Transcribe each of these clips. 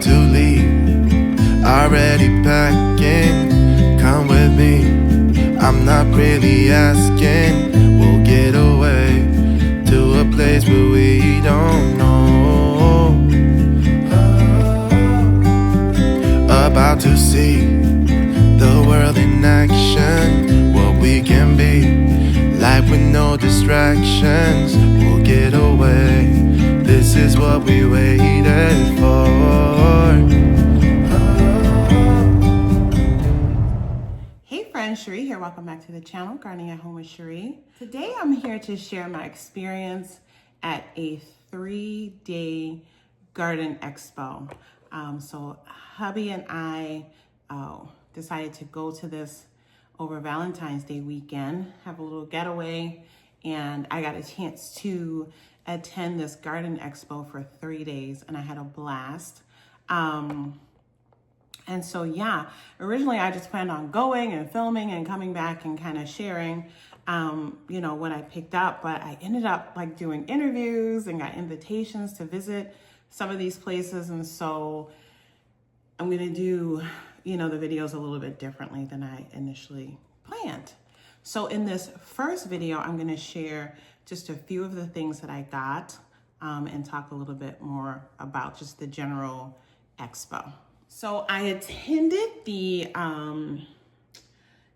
about to leave, already packing. Come with me, I'm not really asking. We'll get away to a place where we don't know. About to see the world in action, what we can be, life with no distractions. We'll get away, this is what we waited for. Hey friends, Cherie here. Welcome back to the channel, Gardening at Home with Cherie. Today I'm here to share my experience at a 3-day garden expo. So hubby and I decided to go to this over Valentine's Day weekend, have a little getaway, and I got a chance to attend this garden expo for 3 days, and I had a blast. And so, yeah, originally I just planned on going and filming and coming back and kind of sharing, you know, what I picked up, but I ended up like doing interviews and got invitations to visit some of these places. And so I'm going to do, you know, the videos a little bit differently than I initially planned. So in this first video, I'm going to share just a few of the things that I got and talk a little bit more about just the general expo. So I attended the,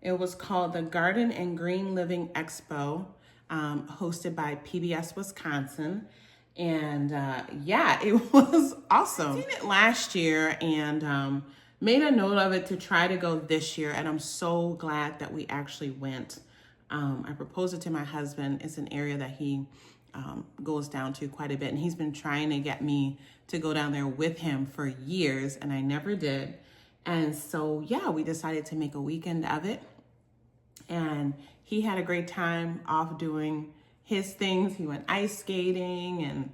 it was called the Garden and Green Living Expo, hosted by PBS Wisconsin. And yeah, it was awesome. I seen it last year and made a note of it to try to go this year. And I'm so glad that we actually went. I proposed it to my husband. It's an area that he goes down to quite a bit. And he's been trying to get me to go down there with him for years, and I never did. And so, yeah, we decided to make a weekend of it. And he had a great time off doing his things. He went ice skating and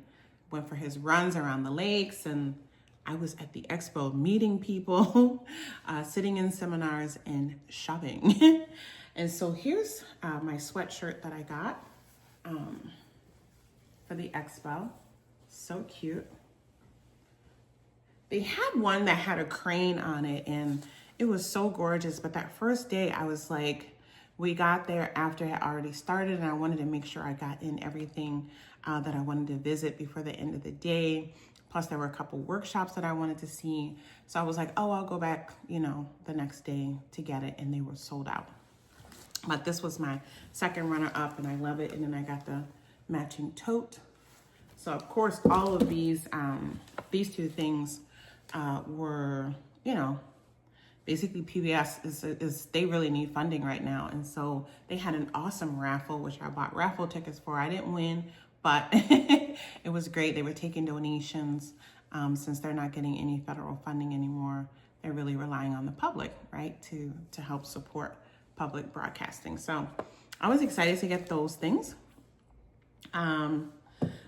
went for his runs around the lakes. And I was at the expo meeting people, sitting in seminars and shopping. And so here's my sweatshirt that I got for the expo. So cute. They had one that had a crane on it and it was so gorgeous. But that first day I was like, we got there after it had already started and I wanted to make sure I got in everything that I wanted to visit before the end of the day. Plus there were a couple workshops that I wanted to see. So I was like, oh, I'll go back, you know, the next day to get it, and they were sold out. But this was my second runner up and I love it. And then I got the matching tote. So of course, all of these two things were, you know, basically PBS is they really need funding right now. And so they had an awesome raffle, which I bought raffle tickets for. I didn't win, but it was great. They were taking donations since they're not getting any federal funding anymore. They're really relying on the public, right, to help support public broadcasting. So I was excited to get those things.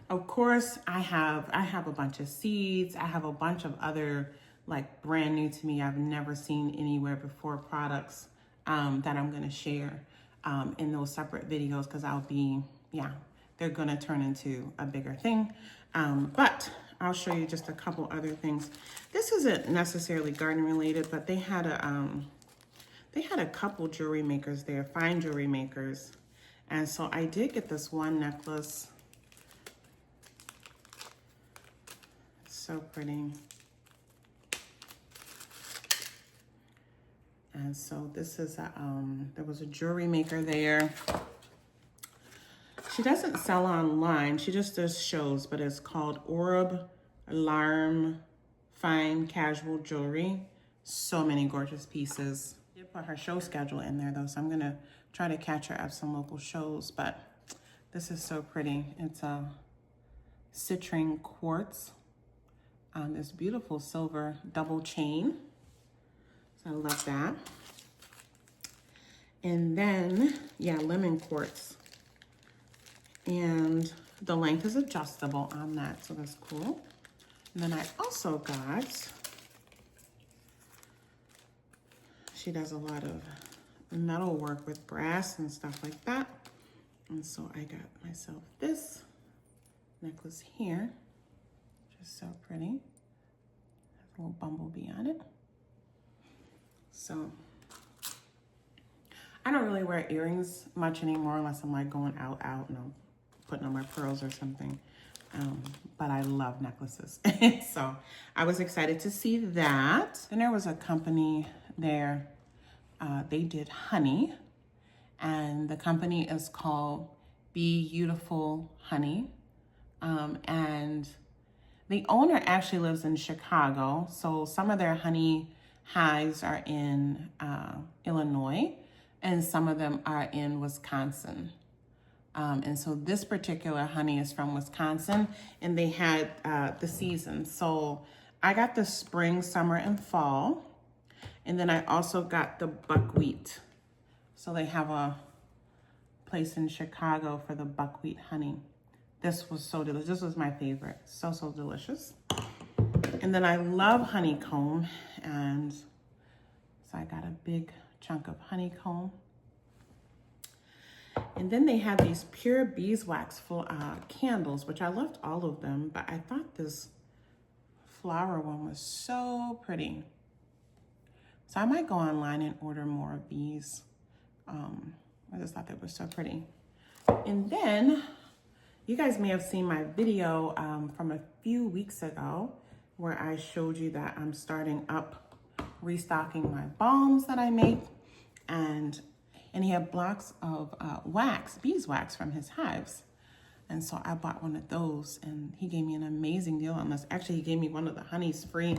Of course, I have a bunch of seeds. I have a bunch of other like brand new to me, I've never seen anywhere before products that I'm gonna share in those separate videos because they're gonna turn into a bigger thing. But I'll show you just a couple other things. This isn't necessarily garden related, but they had a couple jewelry makers there, fine jewelry makers. And so I did get this one necklace. So pretty. And so this is there was a jewelry maker there. She doesn't sell online. She just does shows, but it's called Orb Alarm Fine Casual Jewelry. So many gorgeous pieces. I did put her show schedule in there though, so I'm gonna try to catch her at some local shows, but this is so pretty. It's a citrine quartz. This beautiful silver double chain. So I love that. And then, yeah, lemon quartz. And the length is adjustable on that, so that's cool. And then I also got, she does a lot of metal work with brass and stuff like that. And so I got myself this necklace here, which is so pretty. little bumblebee on it. So I don't really wear earrings much anymore unless I'm like going out and I'm putting on my pearls or something. But I love necklaces. So I was excited to see that. Then there was a company there. They did honey, and the company is called Be Beautiful Honey. And the owner actually lives in Chicago. So some of their honey hives are in Illinois, and some of them are in Wisconsin. And so this particular honey is from Wisconsin, and they had the seasons. So I got the spring, summer, and fall. And then I also got the buckwheat. So they have a place in Chicago for the buckwheat honey. This was so delicious. This was my favorite. So, so delicious. And then I love honeycomb. And so I got a big chunk of honeycomb. And then they had these pure beeswax candles, which I loved all of them, but I thought this flower one was so pretty. So I might go online and order more of these. I just thought they were so pretty. And then you guys may have seen my video from a few weeks ago where I showed you that I'm starting up restocking my balms that I make. And he had blocks of wax, beeswax from his hives. And so I bought one of those, and he gave me an amazing deal on this. Actually, he gave me one of the honeys free.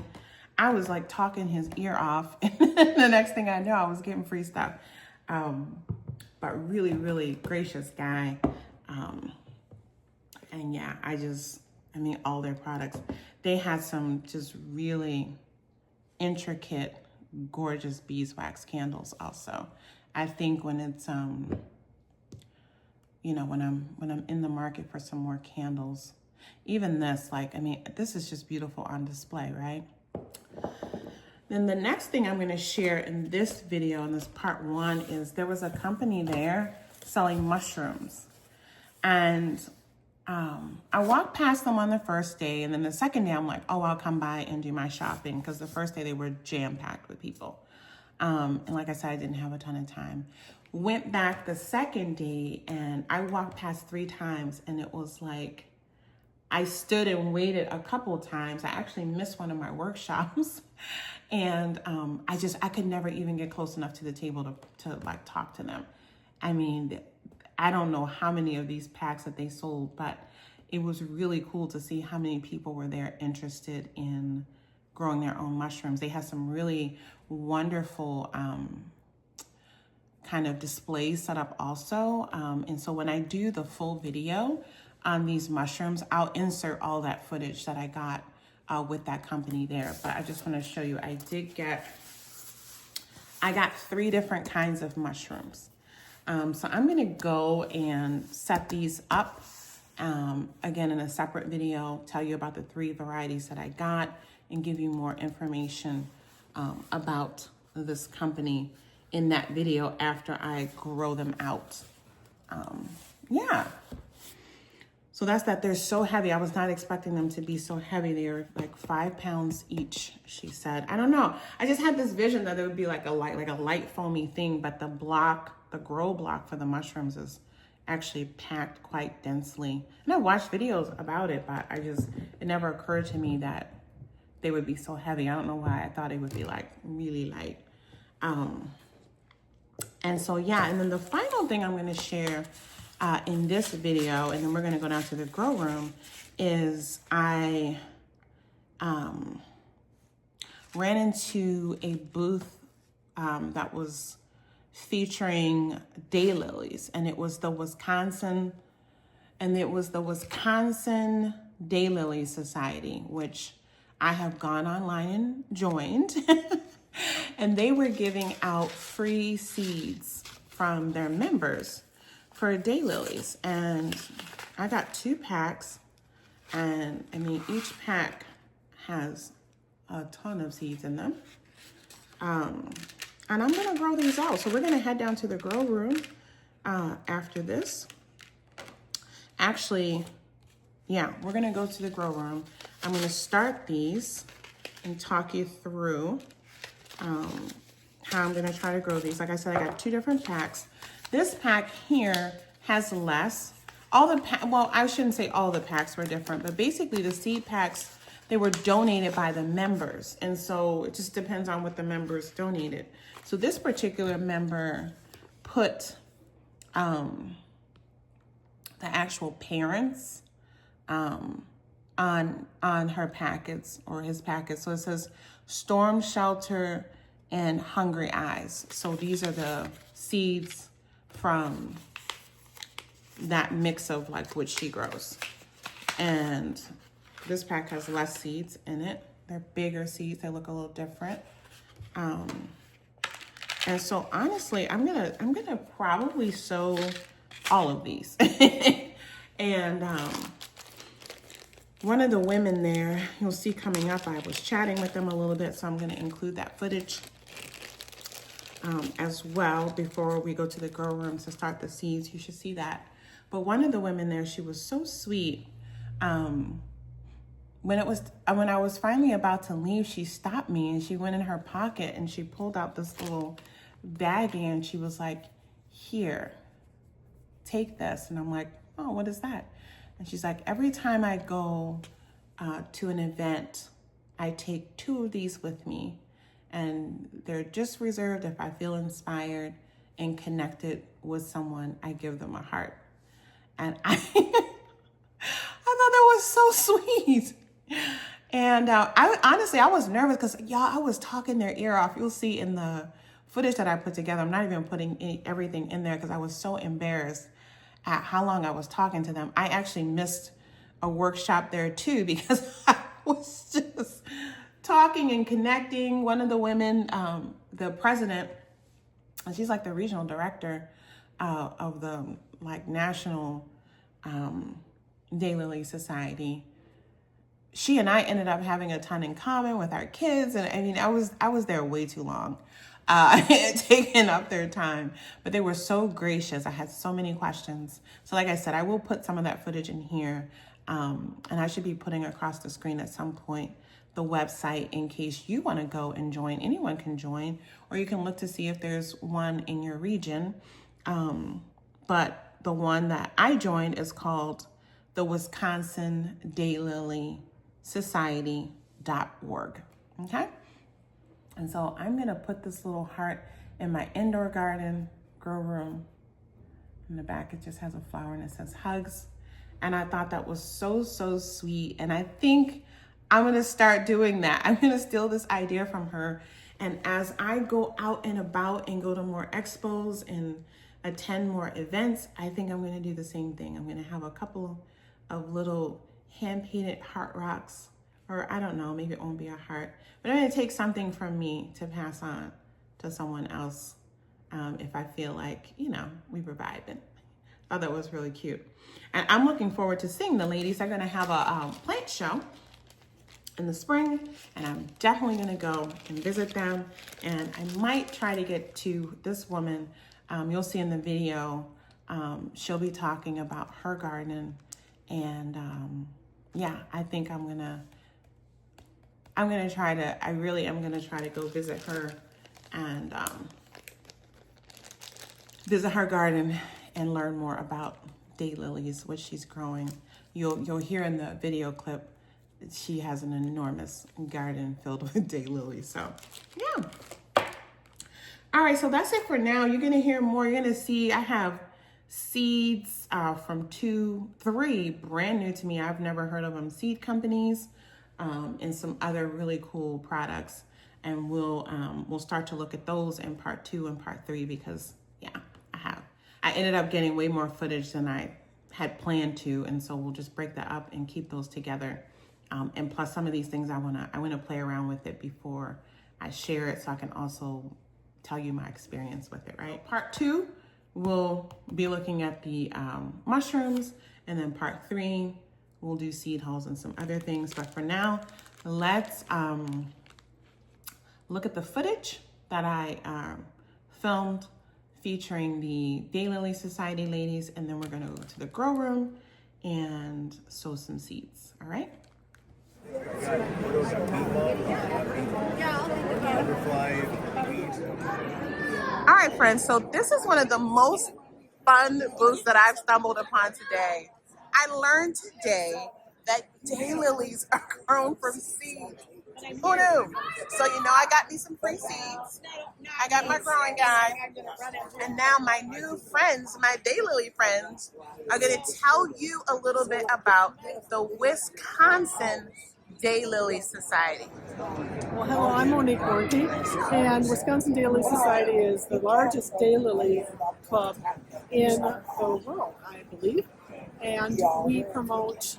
I was like talking his ear off, and the next thing I know, I was getting free stuff. But really, really gracious guy. And yeah, I mean, all their products. They had some just really intricate, gorgeous beeswax candles also. I think when it's, you know, when I'm in the market for some more candles, even this, like, I mean, this is just beautiful on display, right? Then the next thing I'm going to share in this video, in this part one, is there was a company there selling mushrooms. And I walked past them on the first day, and then the second day I'm like, oh, I'll come by and do my shopping, because the first day they were jam-packed with people. And like I said, I didn't have a ton of time. Went back the second day, and I walked past 3 times, and it was like I stood and waited a couple of times. I actually missed one of my workshops, and I could never even get close enough to the table to like talk to them. I mean, I don't know how many of these packs that they sold, but it was really cool to see how many people were there interested in growing their own mushrooms. They had some really wonderful kind of displays set up also. And so when I do the full video on these mushrooms, I'll insert all that footage that I got with that company there. But I just want to show you, I got 3 different kinds of mushrooms. So I'm going to go and set these up again in a separate video, tell you about the 3 varieties that I got, and give you more information about this company in that video after I grow them out. Yeah. So that's that. They're so heavy. I was not expecting them to be so heavy. They're like 5 pounds each, she said. I don't know. I just had this vision that it would be like a light foamy thing, but the grow block for the mushrooms is actually packed quite densely. And I watched videos about it, but it never occurred to me that they would be so heavy. I don't know why. I thought it would be like really light. And so, yeah. And then the final thing I'm going to share in this video, and then we're going to go down to the grow room, is I ran into a booth that was featuring daylilies, and it was the Wisconsin Daylily Society, which I have gone online and joined. And they were giving out free seeds from their members for daylilies. And I got 2 packs, and I mean, each pack has a ton of seeds in them. And I'm gonna grow these out. So we're gonna head down to the grow room after this. Actually, yeah, we're gonna go to the grow room. I'm gonna start these and talk you through how I'm gonna try to grow these. Like I said, I got 2 different packs. This pack here has less. Well, I shouldn't say all the packs were different, but basically the seed packs, they were donated by the members. And so it just depends on what the members donated. So this particular member put the actual parents on her packets or his packets. So it says Storm Shelter and Hungry Eyes. So these are the seeds from that mix of like what she grows. And this pack has less seeds in it. They're bigger seeds. They look a little different. And so honestly, I'm gonna probably sow all of these. And one of the women there, you'll see coming up, I was chatting with them a little bit, so I'm gonna include that footage as well before we go to the grow room to start the seeds. You should see that. But one of the women there, she was so sweet. When I was finally about to leave, she stopped me and she went in her pocket and she pulled out this little baggie and she was like, "Here, take this." And I'm like, "Oh, what is that?" And she's like, "Every time I go to an event, I take 2 of these with me. And they're just reserved if I feel inspired and connected with someone, I give them a heart." And I thought that was so sweet. And I was nervous because y'all, I was talking their ear off. You'll see in the footage that I put together, I'm not even putting everything in there because I was so embarrassed at how long I was talking to them. I actually missed a workshop there too because I was just talking and connecting. One of the women, the president, and she's like the regional director of the like National Daylily Society. She and I ended up having a ton in common with our kids, and I mean, I was there way too long, taking up their time, but they were so gracious. I had so many questions. So like I said, I will put some of that footage in here, and I should be putting across the screen at some point the website in case you want to go and join. Anyone can join, or you can look to see if there's one in your region. But the one that I joined is called the Wisconsin Daylily Society.org. Okay? And so I'm going to put this little heart in my indoor garden grow room. In the back, it just has a flower and it says hugs. And I thought that was so, so sweet. And I think I'm going to start doing that. I'm going to steal this idea from her. And as I go out and about and go to more expos and attend more events, I think I'm going to do the same thing. I'm going to have a couple of little hand-painted heart rocks, or I don't know, maybe it won't be a heart, but I'm going to take something from me to pass on to someone else if I feel like, we provide it. I thought that was really cute. And I'm looking forward to seeing the ladies. They're going to have a plant show in the spring, and I'm definitely going to go and visit them. And I might try to get to this woman. You'll see in the video, she'll be talking about her garden. And yeah, I think I really am going to try to go visit her and visit her garden and learn more about daylilies, what she's growing. You'll hear in the video clip, she has an enormous garden filled with daylilies. So yeah. All right, so that's it for now. You're gonna hear more. You're gonna see I have seeds from 3 brand new to me. I've never heard of them, seed companies, and some other really cool products. And we'll start to look at those in part 2 and part 3 because yeah, I ended up getting way more footage than I had planned to, and so we'll just break that up and keep those together. And plus some of these things I wanna play around with it before I share it, so I can also tell you my experience with it, right? Part 2, we'll be looking at the mushrooms, and then part 3, we'll do seed hulls and some other things. But for now, let's look at the footage that I filmed featuring the Daylily Society ladies, and then we're gonna go to the grow room and sow some seeds, all right? All right, friends, so this is one of the most fun booths that I've stumbled upon today. I learned today that daylilies are grown from seeds. Who knew? So, I got me some free seeds. I got my growing guide. And now my new friends, my daylily friends, are going to tell you a little bit about the Wisconsin Daylily Society. Well, hello, I'm Monique Warnke, and Wisconsin Daylily Society is the largest daylily club in the world, I believe. And we promote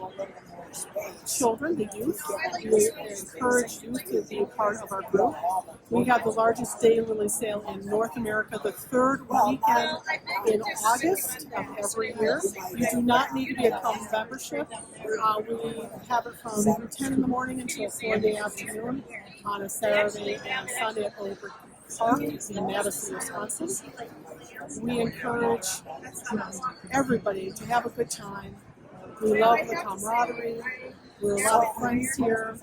children, the youth. We encourage youth to be a part of our group. We have the largest daylily sale in North America the third weekend in August of every year. You do not need to be a club membership. We have it from 10 in the morning until 4 in the afternoon on a Saturday and Sunday at Oak Park in Madison, Wisconsin. We encourage everybody to have a good time. We love the camaraderie. We're a lot of friends here,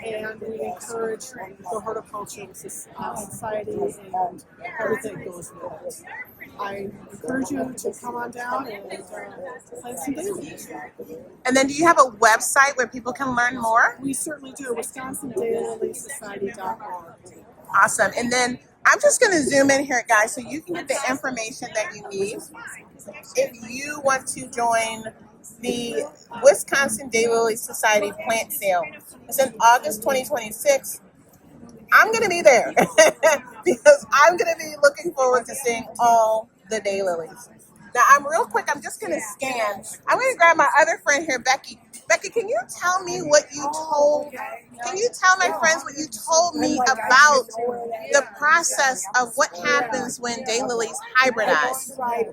and we encourage the horticulture society and everything that goes with it. I encourage you to come on down and plant some daylilies. And then do you have a website where people can learn more? We certainly do, WisconsinDailySociety.org. Awesome. And then I'm just going to zoom in here, guys, so you can get the information that you need. If you want to join the Wisconsin Daylily Society plant sale, it's in August 2026. I'm going to be there because I'm going to be looking forward to seeing all the daylilies. Now, I'm just going to scan. I'm going to grab my other friend here, Becky. Becky, can you tell my friends what you told me about the process of what happens when daylilies hybridize?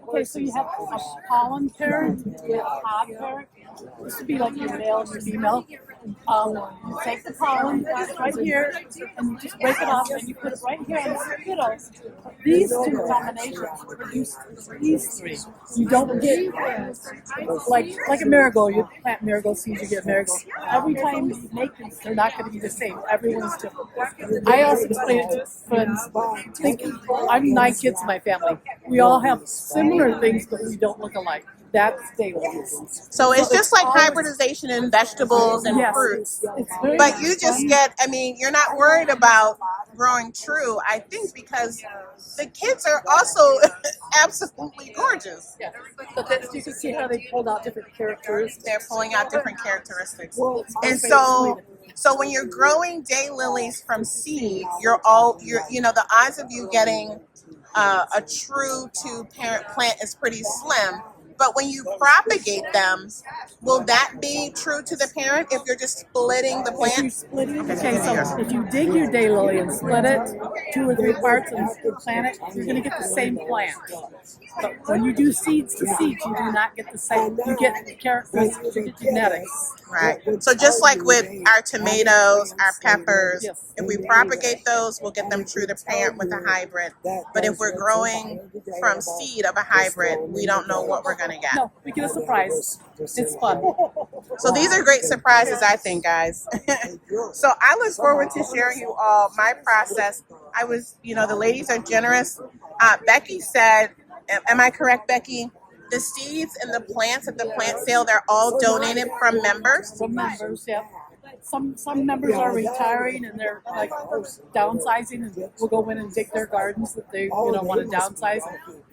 Okay, so you have a pollen pair with a pod pair. This would be like your male and your female. You take the pollen right here and you just break it off and you put it right here on the middle. These two combinations produce these three. You don't get like a marigold. You plant marigold seeds, you get marigold. Every time you make them, they're not going to be the same. Everyone's different. I also explain it to friends. I'm 9 kids in my family. We all have similar things, but we don't look alike. That's daylilies. So it's just like hybridization in vegetables and fruits. But you just you're not worried about growing true, I think, because the kids are also absolutely gorgeous. Yeah, but you can see how they pulled out different characteristics. They're pulling out different characteristics. And so when you're growing daylilies from seed, the odds of you getting a true to parent plant is pretty slim. But when you propagate them, will that be true to the parent if you're just splitting the plant? If you're splitting, so if you dig your daylily and split it 2 or 3 parts and plant it, you're going to get the same plant. But when you do seeds to seeds, you do not get the same. You get characteristics, you get genetics. Right. So just like with our tomatoes, our peppers, if we propagate those, we'll get them true to parent with a hybrid. But if we're growing from seed of a hybrid, we don't know what we're going to get. No, we get a surprise. It's fun. So these are great surprises, I think, guys. So I look forward to sharing you all my process. The ladies are generous. Becky said, am I correct, Becky? The seeds and the plants at the plant sale, they're all donated from members? From members, yeah. Some members are retiring and they're like downsizing, and we'll go in and dig their gardens that they want to downsize.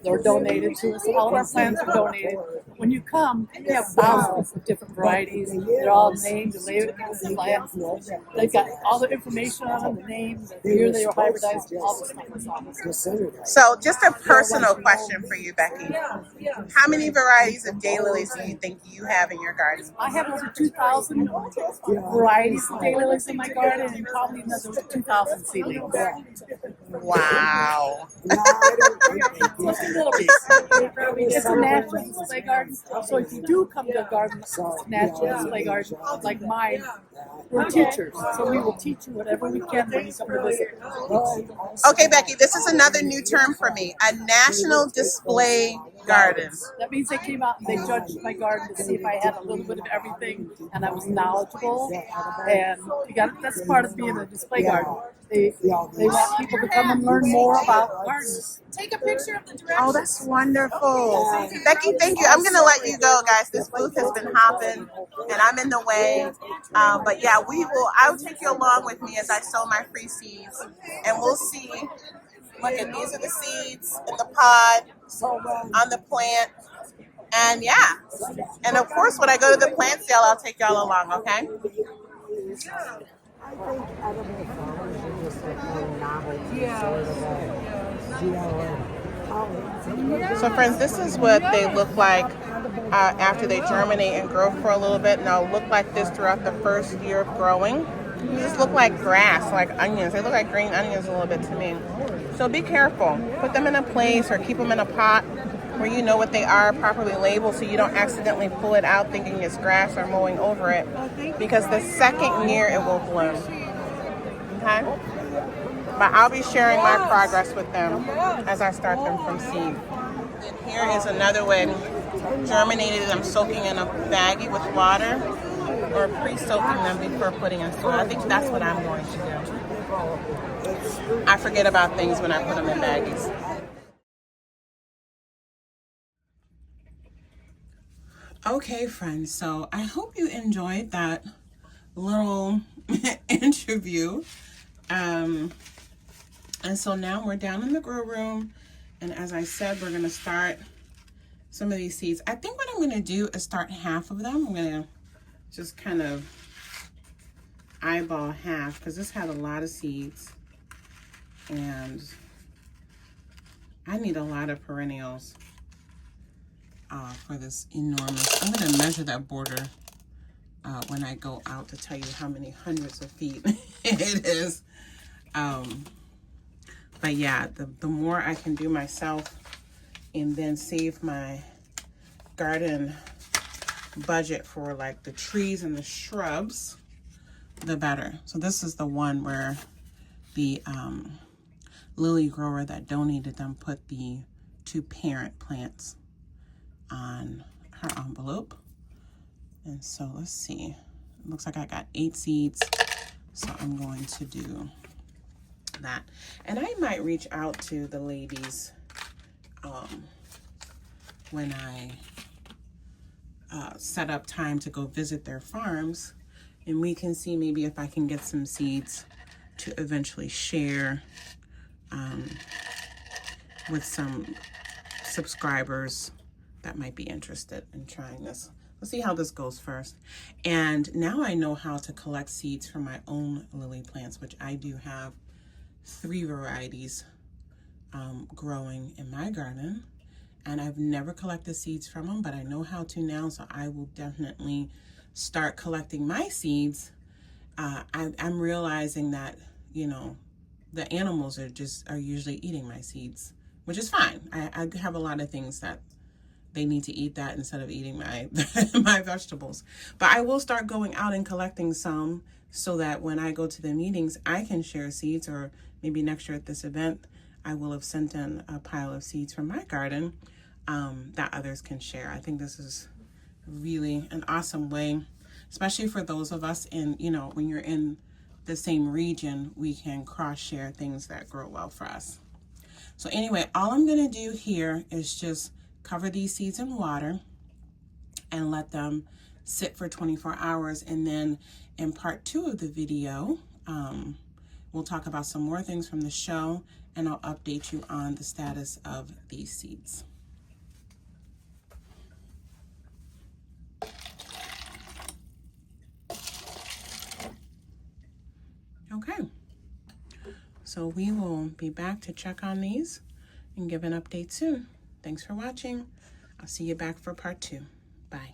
They're donated to us. All of our plants are donated. When you come, we have thousands of different varieties. They're all named and labeled plants. They've got all the information on them, the names, the year they were hybridized, all this stuff. So just a personal question for you, Becky. How many varieties of daylilies do you think you have in your garden? I have over 2,000 varieties of daylilies in my garden and probably another 2,000 seedlings. Wow. Just a little bit. It's a natural display garden. So if you do come to a garden, natural display garden like mine, we're teachers, so we will teach you whatever we can when you come to visit. Okay, Becky, this is another new term for me. A national display garden. That means they came out and they judged my garden to see if I had a little bit of everything and I was knowledgeable. And that's part of being a display garden. They want people to come and learn more about gardens. Take a picture of the directions. Oh, that's wonderful. Becky, thank you. I'm going to let you go, guys. This booth has been hopping, and I'm in the way. But yeah, I'll take you along with me as I sow my free seeds, and we'll see. Look at these are the seeds in the pod on the plant. And yeah, and of course, when I go to the plant sale, I'll take y'all along, okay? So friends, this is what they look like after they germinate and grow for a little bit. And they'll look like this throughout the first year of growing. They just look like grass, like onions. They look like green onions a little bit to me. So be careful. Put them in a place or keep them in a pot where you know what they are, properly labeled, so you don't accidentally pull it out thinking it's grass or mowing over it. Because the second year it will bloom. Okay? But I'll be sharing my progress with them as I start them from seed. And here is another one, germinated. I'm soaking in a baggie with water or pre-soaking them before putting in soil. I think that's what I'm going to do. I forget about things when I put them in baggies. Okay, friends, so I hope you enjoyed that little interview. And so now we're down in the grow room, and as I said, we're gonna start some of these seeds. I think what I'm gonna do is start half of them. I'm gonna just kind of eyeball half because this had a lot of seeds, and I need a lot of perennials for this enormous. I'm gonna measure that border when I go out to tell you how many hundreds of feet it is. But yeah, the more I can do myself and then save my garden budget for like the trees and the shrubs, the better. So this is the one where the lily grower that donated them put the 2 parent plants on her envelope. And so let's see, it looks like I got 8 seeds. So I'm going to do that. And I might reach out to the ladies when I set up time to go visit their farms, and we can see maybe if I can get some seeds to eventually share with some subscribers that might be interested in trying this. Let's see how this goes first. And now I know how to collect seeds from my own lily plants, which I do have 3 varieties growing in my garden. And I've never collected seeds from them, but I know how to now, so I will definitely start collecting my seeds. I'm realizing that, you know, the animals are usually eating my seeds, which is fine. I have a lot of things that they need to eat that instead of eating my my vegetables. But I will start going out and collecting some so that when I go to the meetings, I can share seeds, or maybe next year at this event, I will have sent in a pile of seeds from my garden that others can share. I think this is really an awesome way, especially for those of us in, you know, when you're in the same region, we can cross-share things that grow well for us. So anyway, all I'm gonna do here is just cover these seeds in water and let them sit for 24 hours. And then in part 2 of the video, we'll talk about some more things from the show, and I'll update you on the status of these seeds. Okay, so we will be back to check on these and give an update soon. Thanks for watching. I'll see you back for part 2. Bye.